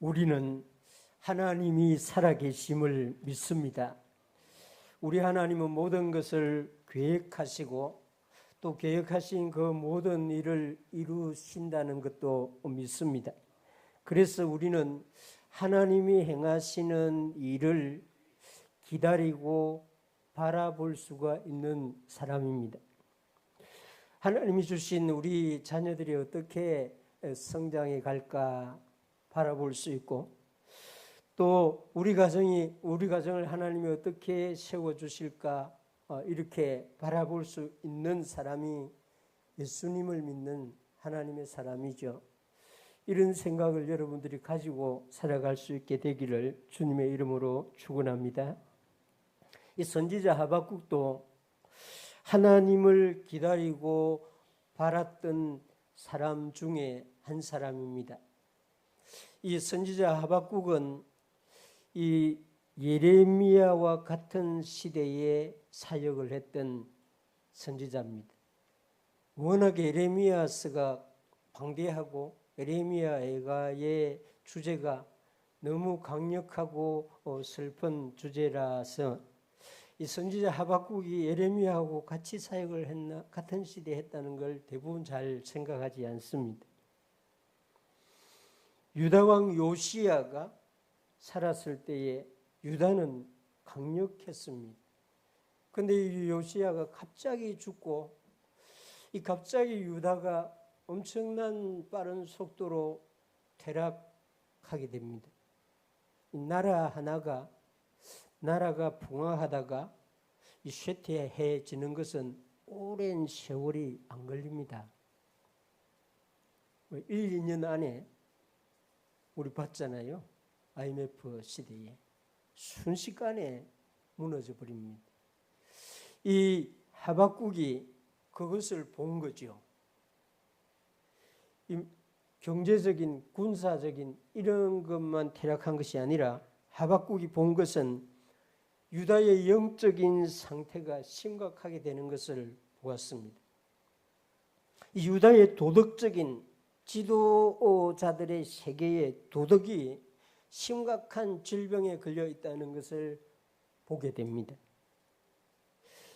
우리는 하나님이 살아계심을 믿습니다. 우리 하나님은 모든 것을 계획하시고 또 계획하신 그 모든 일을 이루신다는 것도 믿습니다. 그래서 우리는 하나님이 행하시는 일을 기다리고 바라볼 수가 있는 사람입니다. 하나님이 주신 우리 자녀들이 어떻게 성장해 갈까 바라볼 수 있고, 또 우리 가정을 하나님이 어떻게 세워 주실까 이렇게 바라볼 수 있는 사람이 예수님을 믿는 하나님의 사람이죠. 이런 생각을 여러분들이 가지고 살아갈 수 있게 되기를 주님의 이름으로 축원합니다. 이 선지자 하박국도 하나님을 기다리고 바랐던 사람 중에 한 사람입니다. 이 선지자 하박국은 이 예레미야와 같은 시대에 사역을 했던 선지자입니다. 워낙에 예레미야서가 방대하고 예레미야의 주제가 너무 강력하고 슬픈 주제라서 이 선지자 하박국이 예레미야하고 같이 사역을 했나, 같은 시대에 했다는 걸 대부분 잘 생각하지 않습니다. 유다 왕 요시야가 살았을 때에 유다는 강력했습니다. 그런데 이 요시야가 갑자기 죽고 이 갑자기 유다가 엄청난 빠른 속도로 퇴락하게 됩니다. 이 나라가 풍화하다가 이 쇠퇴해지는 것은 오랜 세월이 안 걸립니다. 1, 2년 안에 우리 봤잖아요. IMF 시대에 순식간에 무너져 버립니다. 이 하박국이 그것을 본 거죠. 이 경제적인, 군사적인 이런 것만 퇴락한 것이 아니라 하박국이 본 것은 유다의 영적인 상태가 심각하게 되는 것을 보았습니다. 이 유다의 도덕적인 지도자들의 세계의 도덕이 심각한 질병에 걸려 있다는 것을 보게 됩니다.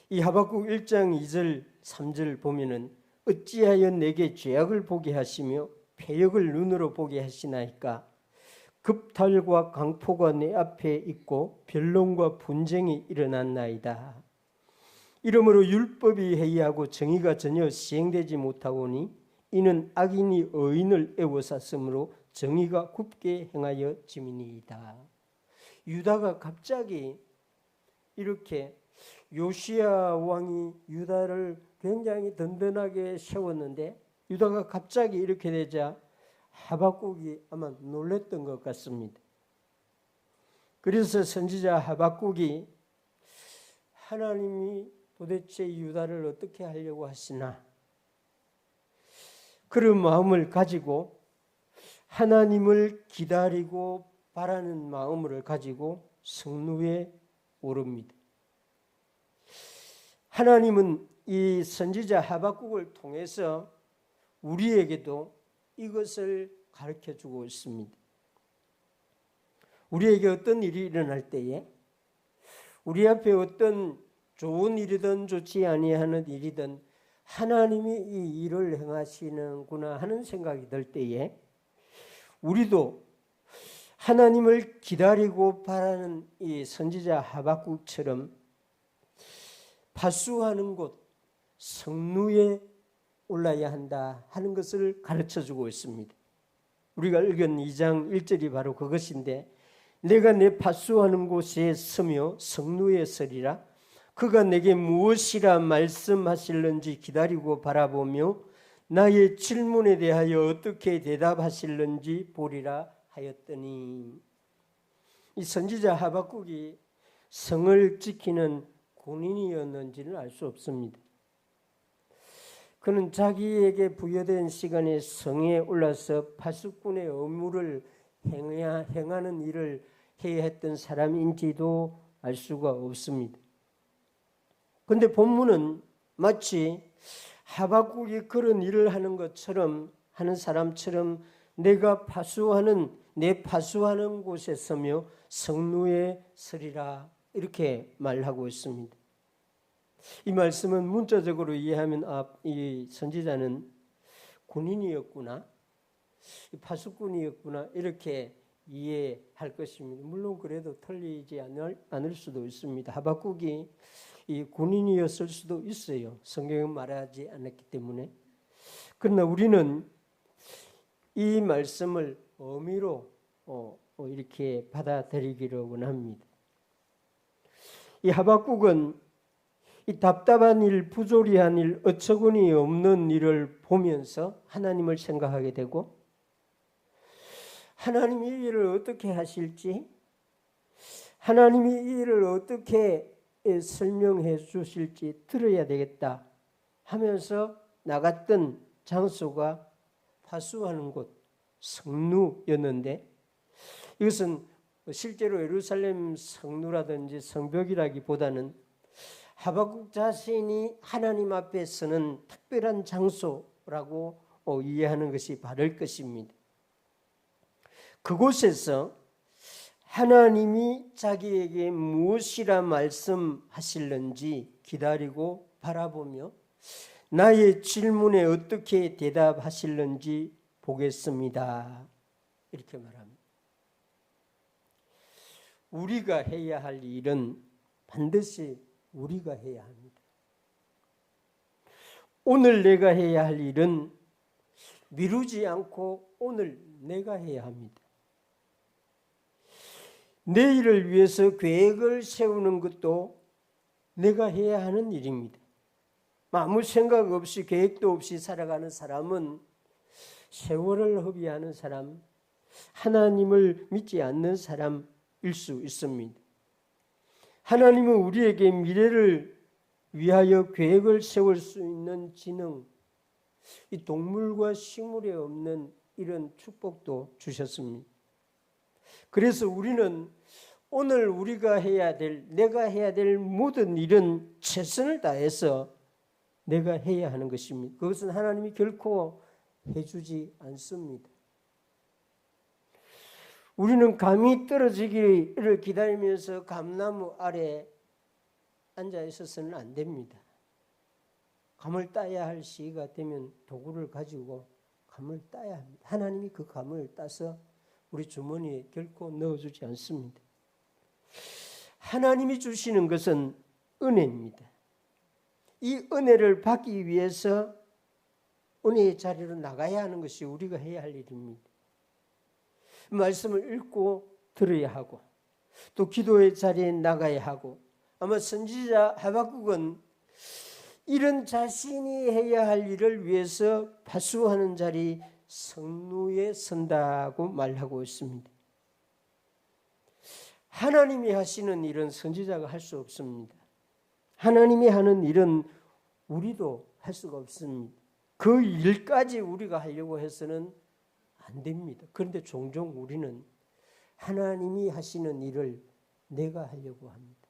이 하박국 1장 2절 3절 보면은 어찌하여 내게 죄악을 보게 하시며 패역을 눈으로 보게 하시나이까. 급탈과 강포가 내 앞에 있고 변론과 분쟁이 일어났나이다. 이러므로 율법이 해이하고 정의가 전혀 시행되지 못하오니 이는 악인이 의인을 애워쌌으므로 정의가 굽게 행하여 짐이니이다. 유다가 갑자기 이렇게 요시야 왕이 유다를 굉장히 든든하게 세웠는데 유다가 갑자기 이렇게 되자 하박국이 아마 놀랬던 것 같습니다. 그래서 선지자 하박국이 하나님이 도대체 유다를 어떻게 하려고 하시나 그런 마음을 가지고 하나님을 기다리고 바라는 마음을 가지고 성루에 오릅니다. 하나님은 이 선지자 하박국을 통해서 우리에게도 이것을 가르쳐주고 있습니다. 우리에게 어떤 일이 일어날 때에 우리 앞에 어떤 좋은 일이든 좋지 아니하는 일이든 하나님이 이 일을 행하시는구나 하는 생각이 들 때에 우리도 하나님을 기다리고 바라는 이 선지자 하박국처럼 파수하는 곳 성루에 올라야 한다 하는 것을 가르쳐주고 있습니다. 우리가 읽은 2장 1절이 바로 그것인데 내가 내 파수하는 곳에 서며 성루에 서리라. 그가 내게 무엇이라 말씀하실는지 기다리고 바라보며 나의 질문에 대하여 어떻게 대답하실는지 보리라 하였더니 이 선지자 하박국이 성을 지키는 군인이었는지는 알 수 없습니다. 그는 자기에게 부여된 시간에 성에 올라서 파수꾼의 업무를 행하는 일을 해야 했던 사람인지도 알 수가 없습니다. 그런데 본문은 마치 하박국이 그런 일을 하는 것처럼 하는 사람처럼 내가 내 파수하는 곳에 서며 성루에 서리라 이렇게 말하고 있습니다. 이 말씀은 문자적으로 이해하면 이 선지자는 군인이었구나, 파수꾼이었구나 이렇게 이해할 것입니다. 물론 그래도 틀리지 않을 수도 있습니다. 하박국이 이 군인이었을 수도 있어요. 성경은 말하지 않았기 때문에. 그러나 우리는 이 말씀을 의미로 이렇게 받아들이기를 원합니다. 이 하박국은 이 답답한 일, 부조리한 일, 어처구니 없는 일을 보면서 하나님을 생각하게 되고 하나님이 이 일을 어떻게 하실지, 하나님이 이 일을 어떻게 설명해 주실지 들어야 되겠다 하면서 나갔던 장소가 파수하는 곳, 성루였는데 이것은 실제로 예루살렘 성루라든지 성벽이라기보다는 하박국 자신이 하나님 앞에 서는 특별한 장소라고 이해하는 것이 바를 것입니다. 그곳에서 하나님이 자기에게 무엇이라 말씀하실는지 기다리고 바라보며 나의 질문에 어떻게 대답하실는지 보겠습니다. 이렇게 말합니다. 우리가 해야 할 일은 반드시 우리가 해야 합니다. 오늘 내가 해야 할 일은 미루지 않고 오늘 내가 해야 합니다. 내일을 위해서 계획을 세우는 것도 내가 해야 하는 일입니다. 아무 생각 없이 계획도 없이 살아가는 사람은 세월을 허비하는 사람, 하나님을 믿지 않는 사람일 수 있습니다. 하나님은 우리에게 미래를 위하여 계획을 세울 수 있는 지능, 이 동물과 식물에 없는 이런 축복도 주셨습니다. 그래서 우리는 오늘 우리가 내가 해야 될 모든 일은 최선을 다해서 내가 해야 하는 것입니다. 그것은 하나님이 결코 해주지 않습니다. 우리는 감이 떨어지기를 기다리면서 감나무 아래 앉아 있어서는 안 됩니다. 감을 따야 할 시기가 되면 도구를 가지고 감을 따야 합니다. 하나님이 그 감을 따서 우리 주머니에 결코 넣어주지 않습니다. 하나님이 주시는 것은 은혜입니다. 이 은혜를 받기 위해서 은혜의 자리로 나가야 하는 것이 우리가 해야 할 일입니다. 말씀을 읽고 들어야 하고 또 기도의 자리에 나가야 하고 아마 선지자 하박국은 이런 자신이 해야 할 일을 위해서 파수하는 자리 성루에 선다고 말하고 있습니다. 하나님이 하시는 일은 선지자가 할 수 없습니다. 하나님이 하는 일은 우리도 할 수가 없습니다. 그 일까지 우리가 하려고 해서는 안 됩니다. 그런데 종종 우리는 하나님이 하시는 일을 내가 하려고 합니다.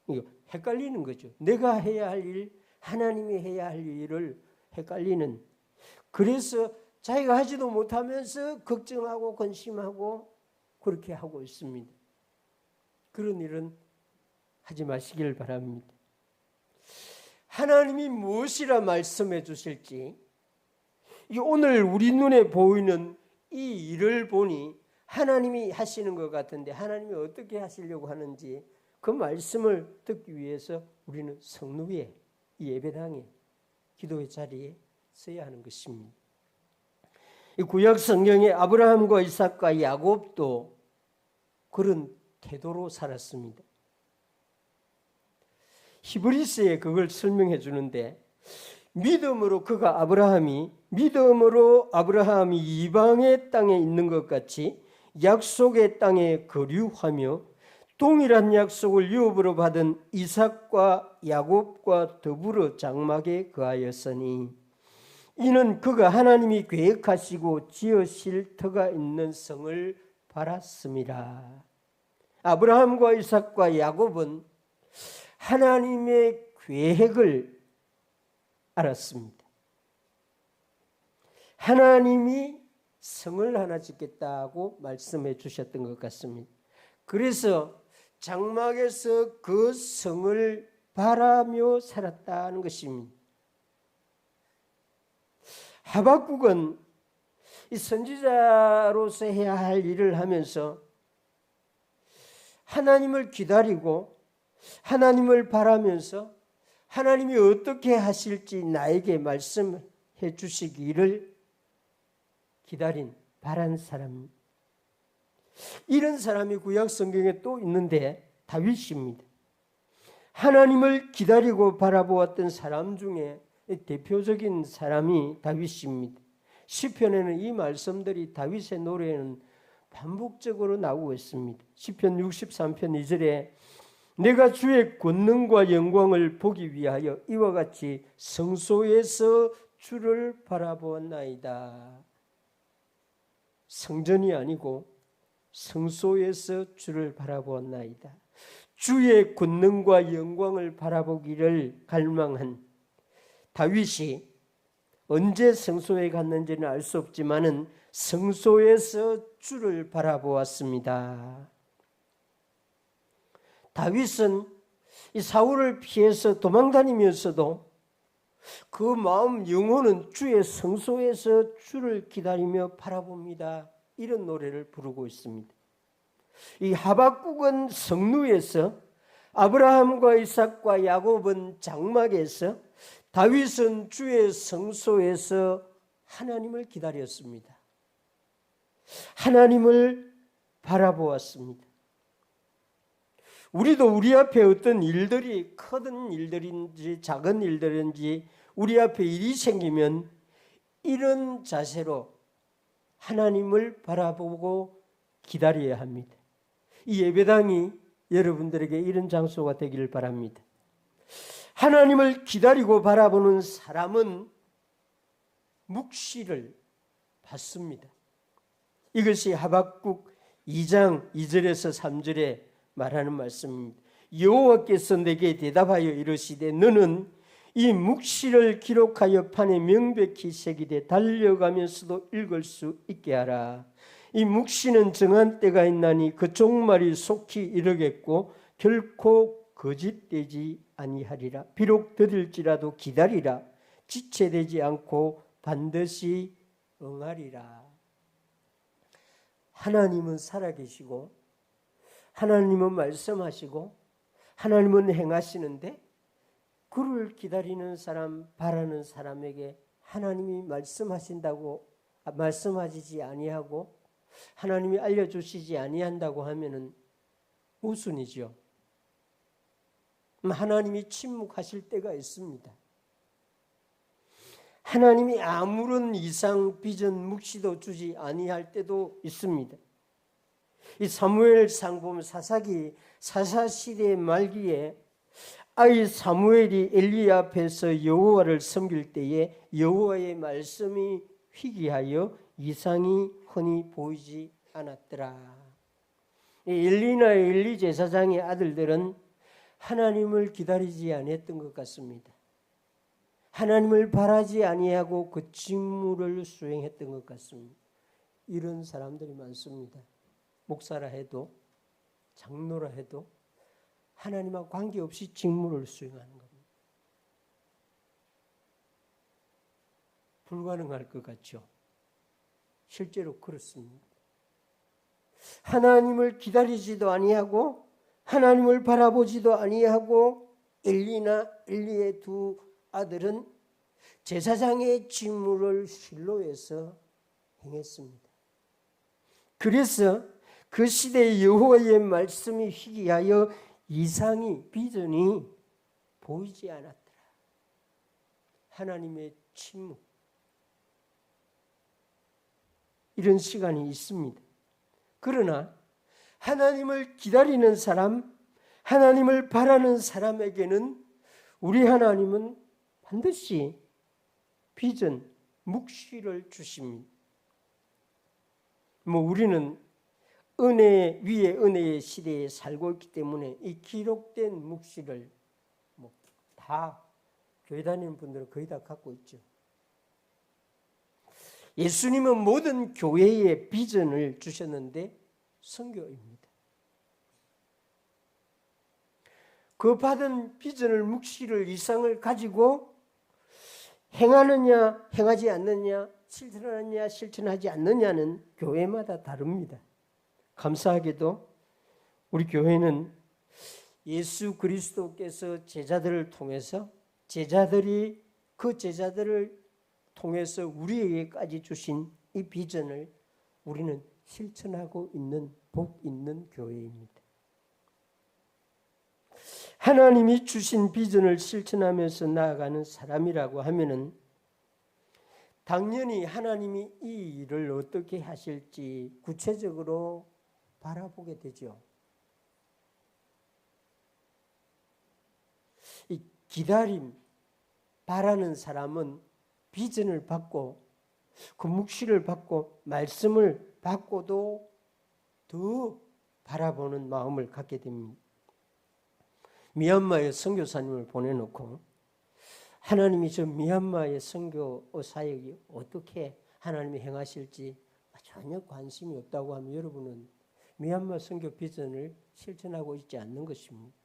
이거 헷갈리는 거죠. 내가 해야 할 일, 하나님이 해야 할 일을 헷갈리는. 그래서 자기가 하지도 못하면서 걱정하고 근심하고 그렇게 하고 있습니다. 그런 일은 하지 마시길 바랍니다. 하나님이 무엇이라 말씀해 주실지 오늘 우리 눈에 보이는 이 일을 보니 하나님이 하시는 것 같은데 하나님이 어떻게 하시려고 하는지 그 말씀을 듣기 위해서 우리는 성루에, 이 예배당에, 기도의 자리에 서야 하는 것입니다. 이 구약 성경에 아브라함과 이삭과 야곱도 그런 태도로 살았습니다. 히브리서에 그걸 설명해 주는데 믿음으로 아브라함이 이방의 땅에 있는 것 같이 약속의 땅에 거류하며 동일한 약속을 유업으로 받은 이삭과 야곱과 더불어 장막에 거하였으니 이는 그가 하나님이 계획하시고 지으실 터가 있는 성을 바랐습니다. 아브라함과 이삭과 야곱은 하나님의 계획을 알았습니다. 하나님이 성을 하나 짓겠다고 말씀해 주셨던 것 같습니다. 그래서 장막에서 그 성을 바라며 살았다는 것입니다. 하박국은 이 선지자로서 해야 할 일을 하면서 하나님을 기다리고 하나님을 바라면서 하나님이 어떻게 하실지 나에게 말씀해 주시기를 기다린 바란 사람, 이런 사람이 구약 성경에 또 있는데 다윗입니다. 하나님을 기다리고 바라보았던 사람 중에 대표적인 사람이 다윗입니다. 시편에는 이 말씀들이 다윗의 노래에는 반복적으로 나오고 있습니다. 시편 63편 2절에 내가 주의 권능과 영광을 보기 위하여 이와 같이 성소에서 주를 바라보았나이다. 성전이 아니고 성소에서 주를 바라보았나이다. 주의 권능과 영광을 바라보기를 갈망한 다윗이 언제 성소에 갔는지는 알 수 없지만은 성소에서 주를 바라보았습니다. 다윗은 이 사울을 피해서 도망다니면서도 그 마음 영혼은 주의 성소에서 주를 기다리며 바라봅니다. 이런 노래를 부르고 있습니다. 이 하박국은 성루에서, 아브라함과 이삭과 야곱은 장막에서, 다윗은 주의 성소에서 하나님을 기다렸습니다. 하나님을 바라보았습니다. 우리도 우리 앞에 어떤 일들이 큰 일들인지 작은 일들인지 우리 앞에 일이 생기면 이런 자세로 하나님을 바라보고 기다려야 합니다. 이 예배당이 여러분들에게 이런 장소가 되기를 바랍니다. 하나님을 기다리고 바라보는 사람은 묵시를 받습니다. 이것이 하박국 2장 2절에서 3절에 말하는 말씀입니다. 여호와께서 내게 대답하여 이르시되 너는 이 묵시를 기록하여 판에 명백히 새기되 달려가면서도 읽을 수 있게 하라. 이 묵시는 정한 때가 있나니 그 종말이 속히 이르겠고 결코 거짓되지 아니하리라. 비록 더딜지라도 기다리라. 지체되지 않고 반드시 응하리라. 하나님은 살아계시고 하나님은 말씀하시고 하나님은 행하시는데 그를 기다리는 사람, 바라는 사람에게 하나님이 말씀하신다고 말씀하시지 아니하고 하나님이 알려주시지 아니한다고 하면은 우순이죠. 하나님이 침묵하실 때가 있습니다. 하나님이 아무런 이상, 비전, 묵시도 주지 아니할 때도 있습니다. 이 사무엘상 보면 사사기 사사시대 말기에 아이 사무엘이 엘리 앞에서 여호와를 섬길 때에 여호와의 말씀이 희귀하여 이상이 흔히 보이지 않았더라. 엘리나 엘리 제사장의 아들들은 하나님을 기다리지 아니했던 것 같습니다. 하나님을 바라지 아니하고 그 직무를 수행했던 것 같습니다. 이런 사람들이 많습니다. 목사라 해도 장로라 해도 하나님과 관계없이 직무를 수행하는 겁니다. 불가능할 것 같죠? 실제로 그렇습니다. 하나님을 기다리지도 아니하고 하나님을 바라보지도 아니하고 엘리나 엘리의 두 아들은 제사장의 직무를 실로에서 행했습니다. 그래서 그 시대의 여호와의 말씀이 희귀하여 이상이, 비전이 보이지 않았더라. 하나님의 침묵. 이런 시간이 있습니다. 그러나 하나님을 기다리는 사람, 하나님을 바라는 사람에게는 우리 하나님은 반드시 비전, 묵시를 주십니다. 우리는 은혜 위에 은혜의 시대에 살고 있기 때문에 이 기록된 묵시를 다 교회 다니는 분들은 거의 다 갖고 있죠. 예수님은 모든 교회에 비전을 주셨는데 선교입니다. 그 받은 비전을, 묵시를, 이상을 가지고 행하느냐 행하지 않느냐, 실천하느냐 실천하지 않느냐는 교회마다 다릅니다. 감사하게도 우리 교회는 예수 그리스도께서 제자들을 통해서, 제자들이 그 제자들을 통해서 우리에게까지 주신 이 비전을 우리는 실천하고 있는 복 있는 교회입니다. 하나님이 주신 비전을 실천하면서 나아가는 사람이라고 하면은 당연히 하나님이 이 일을 어떻게 하실지 구체적으로 바라보게 되죠. 이 기다림, 바라는 사람은 비전을 받고 그 묵시를 받고 말씀을 받고도 더 바라보는 마음을 갖게 됩니다. 미얀마에 선교사님을 보내놓고 하나님이 저 미얀마의 선교 사역이 어떻게 하나님이 행하실지 전혀 관심이 없다고 하면 여러분은 미얀마 선교 비전을 실천하고 있지 않는 것입니다.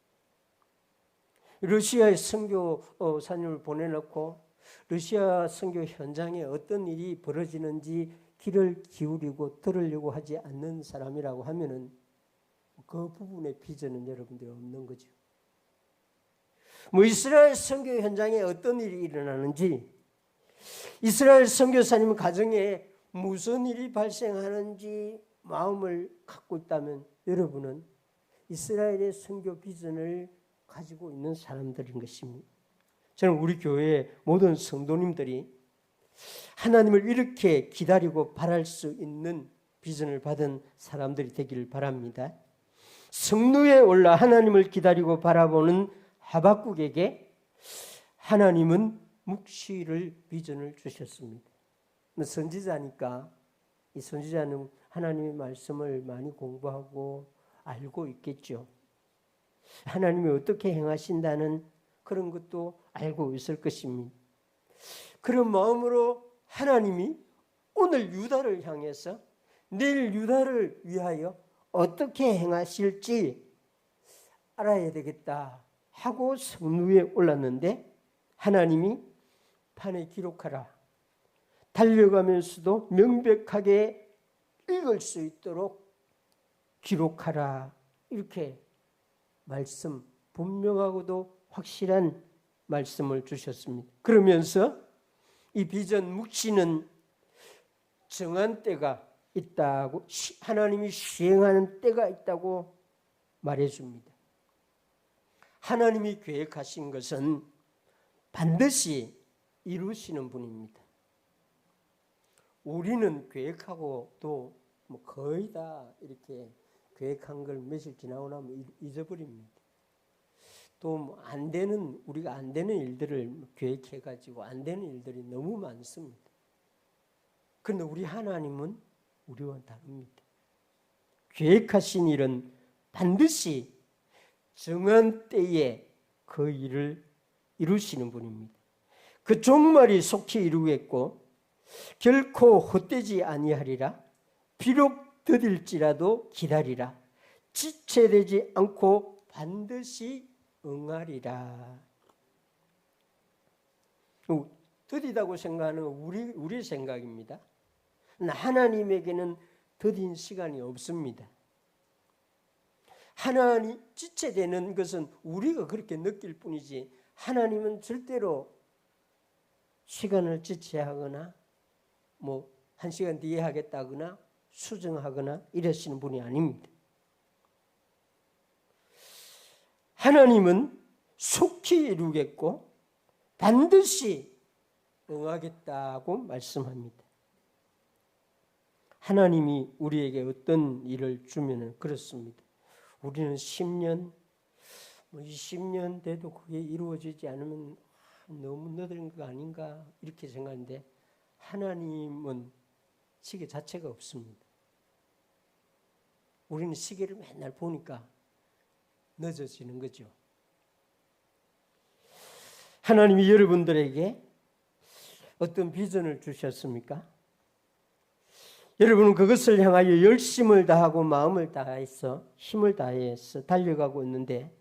러시아의 선교사님을 보내놓고 러시아 선교 현장에 어떤 일이 벌어지는지 귀를 기울이고 들으려고 하지 않는 사람이라고 하면은 그 부분의 비전은 여러분들이 없는 거죠. 이스라엘 선교 현장에 어떤 일이 일어나는지, 이스라엘 선교사님 가정에 무슨 일이 발생하는지 마음을 갖고 있다면 여러분은 이스라엘의 선교 비전을 가지고 있는 사람들인 것입니다. 저는 우리 교회의 모든 성도님들이 하나님을 이렇게 기다리고 바랄 수 있는 비전을 받은 사람들이 되기를 바랍니다. 성루에 올라 하나님을 기다리고 바라보는 하박국에게 하나님은 묵시를 비전을 주셨습니다. 선지자니까 이 선지자는 하나님의 말씀을 많이 공부하고 알고 있겠죠. 하나님이 어떻게 행하신다는 그런 것도 알고 있을 것입니다. 그런 마음으로 하나님이 오늘 유다를 향해서 내일 유다를 위하여 어떻게 행하실지 알아야 되겠다 하고 성 위에 올랐는데 하나님이 판에 기록하라, 달려가면서도 명백하게 읽을 수 있도록 기록하라, 이렇게 말씀, 분명하고도 확실한 말씀을 주셨습니다. 그러면서 이 비전 묵시는 정한 때가 있다고, 하나님이 시행하는 때가 있다고 말해줍니다. 하나님이 계획하신 것은 반드시 이루시는 분입니다. 우리는 계획하고도 거의 다 이렇게 계획한 걸 며칠 지나고 나면 잊어버립니다. 또 안 되는, 우리가 안 되는 일들을 계획해가지고 안 되는 일들이 너무 많습니다. 그런데 우리 하나님은 우리와 다릅니다. 계획하신 일은 반드시 정한 때에 그 일을 이루시는 분입니다. 그 종말이 속히 이루겠고 결코 헛되지 아니하리라. 비록 더딜지라도 기다리라. 지체되지 않고 반드시 응하리라. 더디다고 생각하는 건 우리 생각입니다. 하나님에게는 더딘 시간이 없습니다. 하나님 지체되는 것은 우리가 그렇게 느낄 뿐이지 하나님은 절대로 시간을 지체하거나 1시간 뒤에 하겠다거나 수정하거나 이러시는 분이 아닙니다. 하나님은 속히 이루겠고 반드시 응하겠다고 말씀합니다. 하나님이 우리에게 어떤 일을 주면은 그렇습니다. 우리는 10년, 20년 돼도 그게 이루어지지 않으면 너무 늦은 거 아닌가 이렇게 생각하는데 하나님은 시계 자체가 없습니다. 우리는 시계를 맨날 보니까 늦어지는 거죠. 하나님이 여러분들에게 어떤 비전을 주셨습니까? 여러분은 그것을 향하여 열심을 다하고 마음을 다해서 힘을 다해서 달려가고 있는데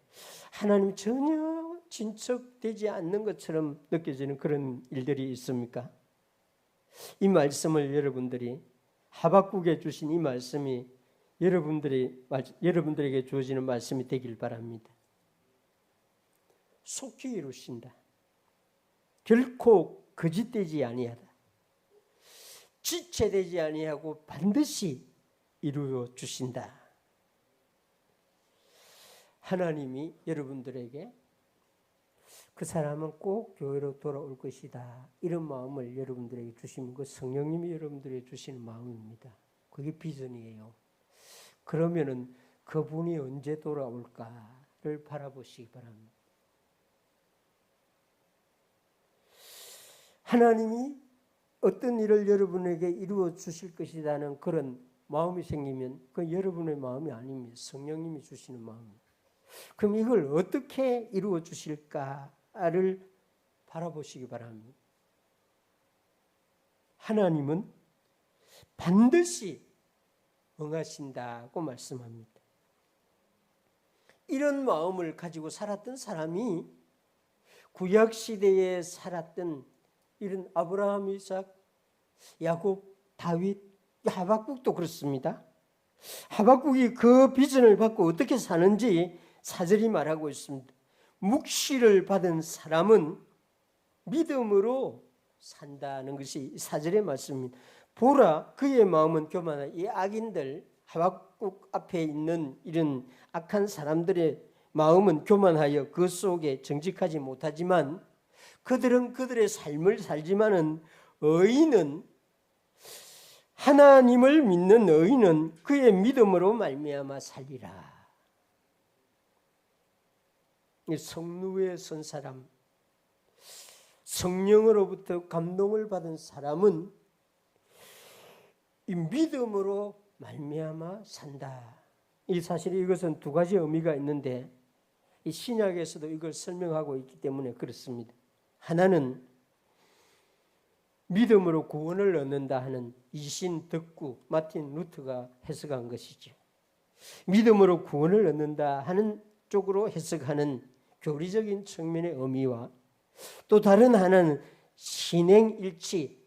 하나님 전혀 진척되지 않는 것처럼 느껴지는 그런 일들이 있습니까? 이 말씀을 여러분들이 하박국에 주신 이 말씀이 여러분들에게 주어지는 말씀이 되길 바랍니다. 속히 이루신다. 결코 거짓되지 아니하다. 지체되지 아니하고 반드시 이루어 주신다. 하나님이 여러분들에게 그 사람은 꼭 교회로 돌아올 것이다. 이런 마음을 여러분들에게 주시는 그 성령님이 여러분들에게 주시는 마음입니다. 그게 비전이에요. 그러면은 그분이 언제 돌아올까를 바라보시기 바랍니다. 하나님이 어떤 일을 여러분에게 이루어 주실 것이라는 그런 마음이 생기면 그건 여러분의 마음이 아닙니다. 성령님이 주시는 마음입니다. 그럼 이걸 어떻게 이루어 주실까를 바라보시기 바랍니다. 하나님은 반드시 응하신다고 말씀합니다. 이런 마음을 가지고 살았던 사람이 구약시대에 살았던 이런 아브라함, 이삭, 야곱, 다윗, 하박국도 그렇습니다. 하박국이 그 비전을 받고 어떻게 사는지 사절이 말하고 있습니다. 묵시를 받은 사람은 믿음으로 산다는 것이 사절의 말씀입니다. 보라, 그의 마음은 교만하다. 이 악인들, 하박국 앞에 있는 이런 악한 사람들의 마음은 교만하여 그 속에 정직하지 못하지만 그들은 그들의 삶을 살지만은 의인은, 하나님을 믿는 의인은 그의 믿음으로 말미암아 살리라. 성루에 선 사람, 성령으로부터 감동을 받은 사람은 이 믿음으로 말미암아 산다. 이 사실이 이것은 두 가지 의미가 있는데 이 신약에서도 이걸 설명하고 있기 때문에 그렇습니다. 하나는 믿음으로 구원을 얻는다 하는 이신 덕구 마틴 루터가 해석한 것이죠. 믿음으로 구원을 얻는다 하는 쪽으로 해석하는 교리적인 측면의 의미와 또 다른 하나는 신행일치,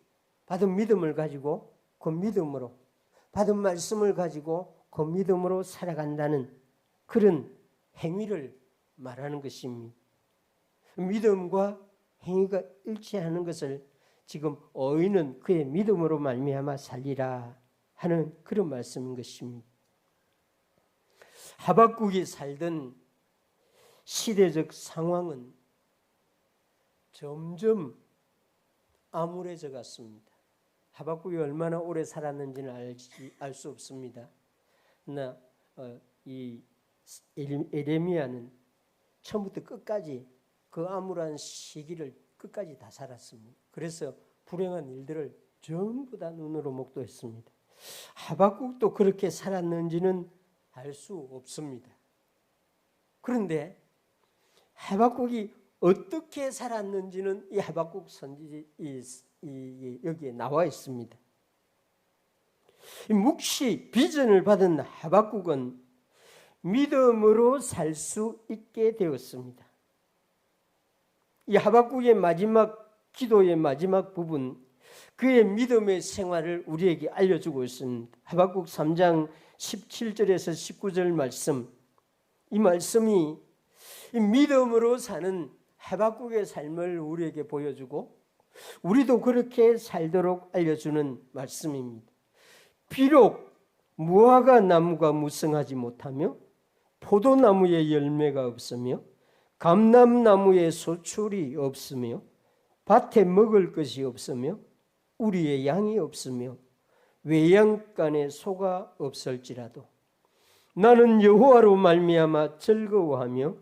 받은 믿음을 가지고 그 믿음으로, 받은 말씀을 가지고 그 믿음으로 살아간다는 그런 행위를 말하는 것입니다. 믿음과 행위가 일치하는 것을 지금 의인은 그의 믿음으로 말미암아 살리라 하는 그런 말씀인 것입니다. 하박국이 살던 시대적 상황은 점점 암울해져 갔습니다. 하박국이 얼마나 오래 살았는지는 알 수 없습니다. 그러나 이 에레미야는 처음부터 끝까지 그 암울한 시기를 끝까지 다 살았습니다. 그래서 불행한 일들을 전부 다 눈으로 목도했습니다. 하박국도 그렇게 살았는지는 알 수 없습니다. 그런데 하박국이 어떻게 살았는지는 이 하박국 선지 여기에 나와 있습니다. 묵시 비전을 받은 하박국은 믿음으로 살 수 있게 되었습니다. 이 하박국의 마지막 기도의 마지막 부분, 그의 믿음의 생활을 우리에게 알려주고 있습니다. 하박국 3장 17절에서 19절 말씀, 이 말씀이 이 믿음으로 사는 하박국의 삶을 우리에게 보여주고 우리도 그렇게 살도록 알려주는 말씀입니다. 비록 무화과 나무가 무성하지 못하며 포도나무에 열매가 없으며 감람나무에 소출이 없으며 밭에 먹을 것이 없으며 우리의 양이 없으며 외양간에 소가 없을지라도 나는 여호와로 말미암아 즐거워하며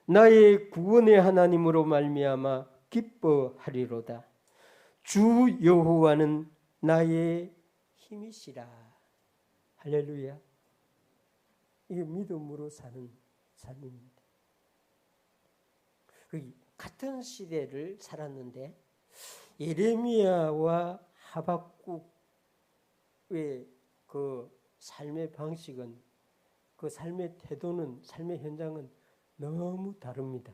나의 구원의 하나님으로 말미암아 기뻐하리로다. 주 여호와는 나의 힘이시라. 할렐루야. 이게 믿음으로 사는 삶입니다. 같은 시대를 살았는데 예레미야와 하박국의 그 삶의 방식은, 그 삶의 태도는, 삶의 현장은 너무 다릅니다.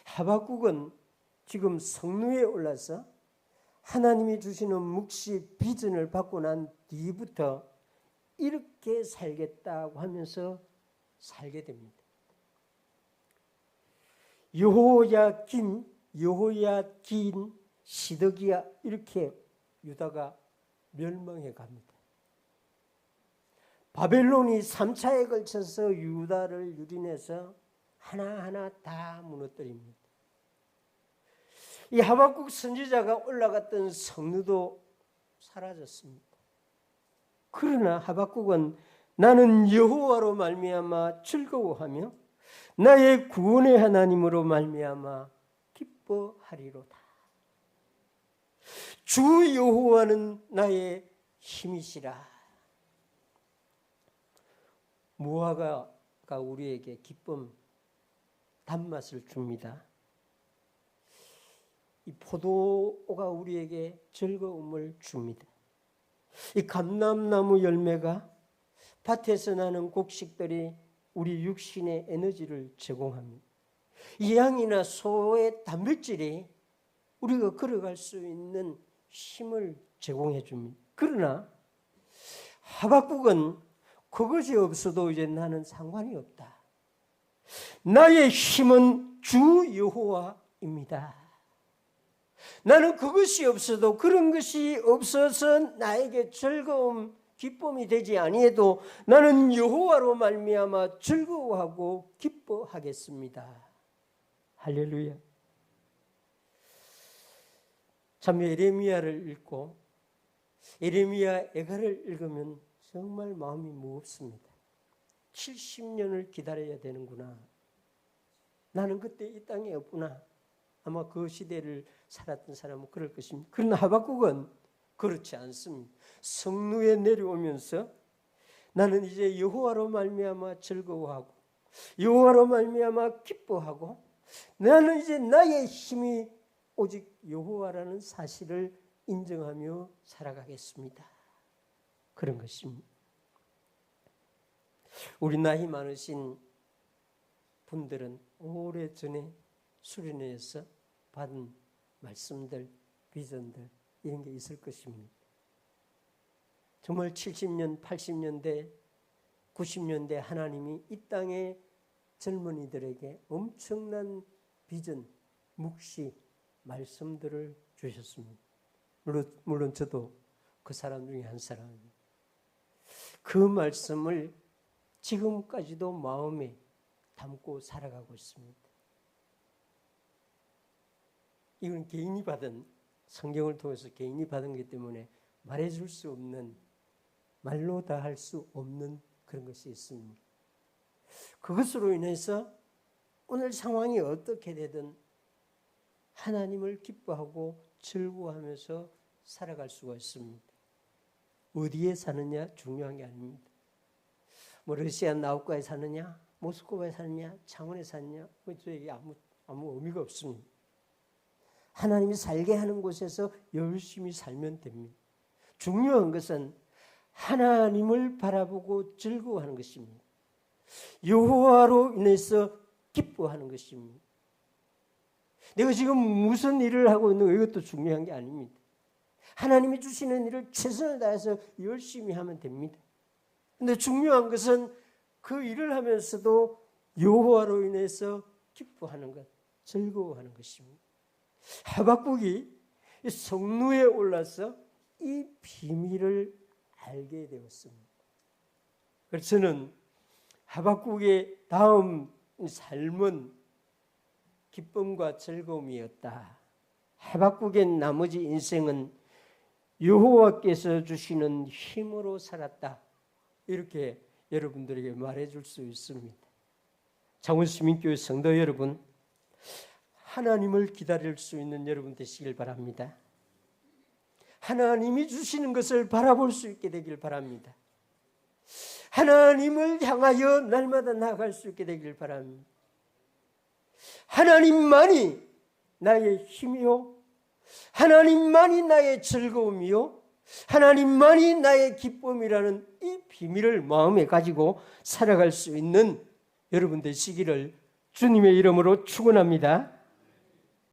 하박국은 지금 성루에 올라서 하나님이 주시는 묵시 비전을 받고 난 뒤부터 이렇게 살겠다고 하면서 살게 됩니다. 여호야긴, 시드기야, 이렇게 유다가 멸망해 갑니다. 바벨론이 3차에 걸쳐서 유다를 유린해서 하나하나 다 무너뜨립니다. 이 하박국 선지자가 올라갔던 성루도 사라졌습니다. 그러나 하박국은 나는 여호와로 말미암아 즐거워하며 나의 구원의 하나님으로 말미암아 기뻐하리로다. 주 여호와는 나의 힘이시라. 무화과가 우리에게 기쁨, 단맛을 줍니다. 이 포도가 우리에게 즐거움을 줍니다. 이 감람나무 열매가, 밭에서 나는 곡식들이 우리 육신의 에너지를 제공합니다. 이 양이나 소의 단백질이 우리가 걸어갈 수 있는 힘을 제공해 줍니다. 그러나 하박국은 그것이 없어도 이제 나는 상관이 없다. 나의 힘은 주 여호와입니다. 나는 그것이 없어도, 그런 것이 없어서 나에게 즐거움, 기쁨이 되지 아니해도 나는 여호와로 말미암아 즐거워하고 기뻐하겠습니다. 할렐루야. 참 예레미야를 읽고 예레미야 애가를 읽으면 정말 마음이 무겁습니다. 70년을 기다려야 되는구나. 나는 그때 이 땅에 없구나. 아마 그 시대를 살았던 사람은 그럴 것입니다. 그러나 하박국은 그렇지 않습니다. 성루에 내려오면서 나는 이제 여호와로 말미암아 즐거워하고 여호와로 말미암아 기뻐하고 나는 이제 나의 힘이 오직 여호와라는 사실을 인정하며 살아가겠습니다. 그런 것입니다. 우리 나이 많으신 분들은 오래전에 수련회에서 받은 말씀들, 비전들 이런 게 있을 것입니다. 정말 70년, 80년대, 90년대 하나님이 이 땅의 젊은이들에게 엄청난 비전, 묵시, 말씀들을 주셨습니다. 물론 저도 그 사람 중에 한 사람입니다. 그 말씀을 지금까지도 마음에 담고 살아가고 있습니다. 이건 개인이 받은, 성경을 통해서 개인이 받은 것이기 때문에 말해줄 수 없는, 말로 다 할 수 없는 그런 것이 있습니다. 그것으로 인해서 오늘 상황이 어떻게 되든 하나님을 기뻐하고 즐거워하면서 살아갈 수가 있습니다. 어디에 사느냐 중요한 게 아닙니다. 뭐 러시아 나우카에 사느냐, 모스크바에 사느냐, 창원에 사느냐, 저에게 아무 의미가 없습니다. 하나님이 살게 하는 곳에서 열심히 살면 됩니다. 중요한 것은 하나님을 바라보고 즐거워하는 것입니다. 여호와로 인해서 기뻐하는 것입니다. 내가 지금 무슨 일을 하고 있는 이것도 중요한 게 아닙니다. 하나님이 주시는 일을 최선을 다해서 열심히 하면 됩니다. 그런데 중요한 것은 그 일을 하면서도 여호와로 인해서 기뻐하는 것, 즐거워하는 것입니다. 하박국이 성루에 올라서 이 비밀을 알게 되었습니다. 그래서 저는 하박국의 다음 삶은 기쁨과 즐거움이었다. 하박국의 나머지 인생은 여호와께서 주시는 힘으로 살았다. 이렇게 여러분들에게 말해줄 수 있습니다. 창원시민교회 성도 여러분, 하나님을 기다릴 수 있는 여러분 되시길 바랍니다. 하나님이 주시는 것을 바라볼 수 있게 되길 바랍니다. 하나님을 향하여 날마다 나아갈 수 있게 되길 바랍니다. 하나님만이 나의 힘이요, 하나님만이 나의 즐거움이요, 하나님만이 나의 기쁨이라는 이 비밀을 마음에 가지고 살아갈 수 있는 여러분 되시기를 주님의 이름으로 축원합니다.